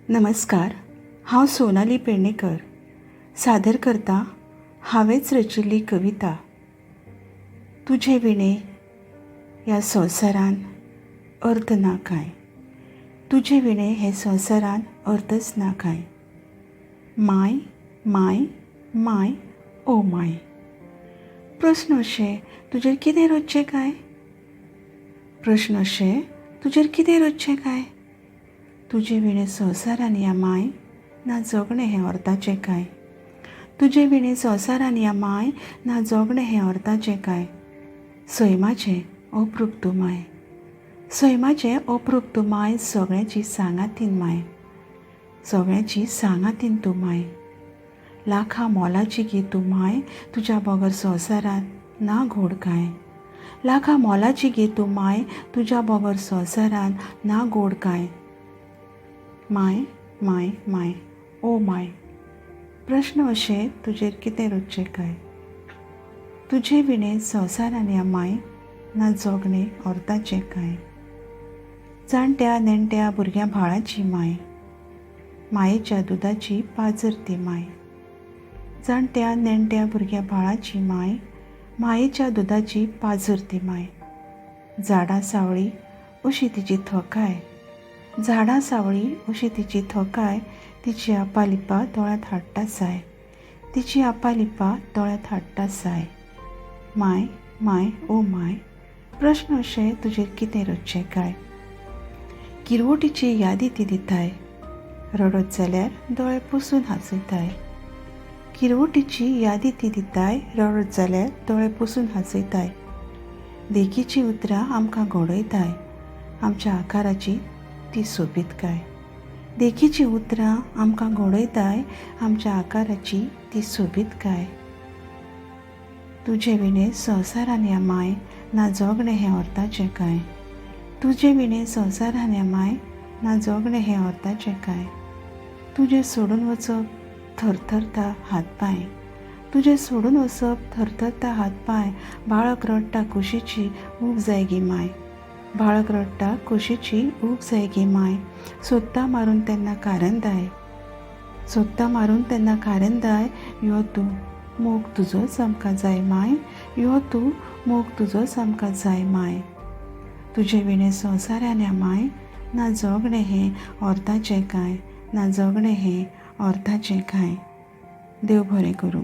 नमस्कार, हांव सोनाली पेडणेकर सादर करता हांवेंच रचिल्ली कविता तुजे विणे ह्या संवसारान अर्थ ना काय. तुजे विणे हे संवसारान अर्थच ना काय. माय माय माय ओ माय. प्रस्न अशे तुजेर कितें रचचें काय. प्रस्न अशे तुजेर कितें रचचें काय. तुजे विणे संवसारान या माय ना जगणें हें अर्थाचें काय. तुजे विणे संवसारान या माय ना जगणें हें अर्थाचें काय. सैमाचें अप्रूप तूं माय. सैमाचें अप्रूप तूं माय. सगळ्यांची सांगातीन माय. सगळ्यांची सांगातीन तूं माय. लाखां मोलाची गे तूं माय. तुज्या बगर संवसारान ना घोड काय. लाखां मोलाची गे तूं माय. तुज्या बगर संवसारान ना गोड काय. माय माय माय ओ माय. प्रस्न अशे तुजेर कितें रचचें काय. तुजे विणे संवसारान या माय ना जगणें अर्थाचें काय. जाणट्या नेणट्या भुरग्या भाळाची माय. मायेच्या दुदाची पाजर ती माय. जाणट्या नेणट्या भुरग्या भाळाची माय. मायेच्या दुदाची पाजर ती माय. झाडां सावळी अशी तिची थोकाय. झाडां सावळी अशी तिची थोकाय. तिची आपालिपा दोळ्यांत हाडटा साय. तिची आपालिपा दोळ्यांत हाडटा साय. माय माय ओ माय. प्रस्न अशे तुजेर कितें रचचें काय. किरवटीची यादी ती दिताय. रडत जाल्यार दोळे पुसून हांसयताय. किरवटीची यादी ती दिताय. रडत जाल्यार दोळे पुसून हांसयताय. देखीची उतरां आमकां घडयताय. आमच्या आकाराची ती सोबीतकाय. देखीची उतरां आमकां घडयताय. आमच्या आकाराची ती सोबीतकाय. तुजे विणे संवसारान या माय ना जगणें हें अर्थाचें काय. तुजे विणे संवसारान या माय ना जगणें हें अर्थाचें काय. तुजें सोडून वचप थरथरता हातपाय. तुजें सोडून वचप थरथरता हातपाय. बाळक रडटा खोशेची ऊब जाय गे माय. बाळक रडटा खोशेची ऊब जाय गे माय. सोदता मारून तेन्ना कारंदाय. सोदता मारून तेन्ना कारंदाय. यो तूं मोग तुजोच आमकां जाय माय. यो तूं मोग तुजोच आमकां जाय माय. तुजे विणे संवसारान या माय ना जगणें हें अर्थाचें काय. ना जगणें हें अर्थाचें काय. देव बरें करूं.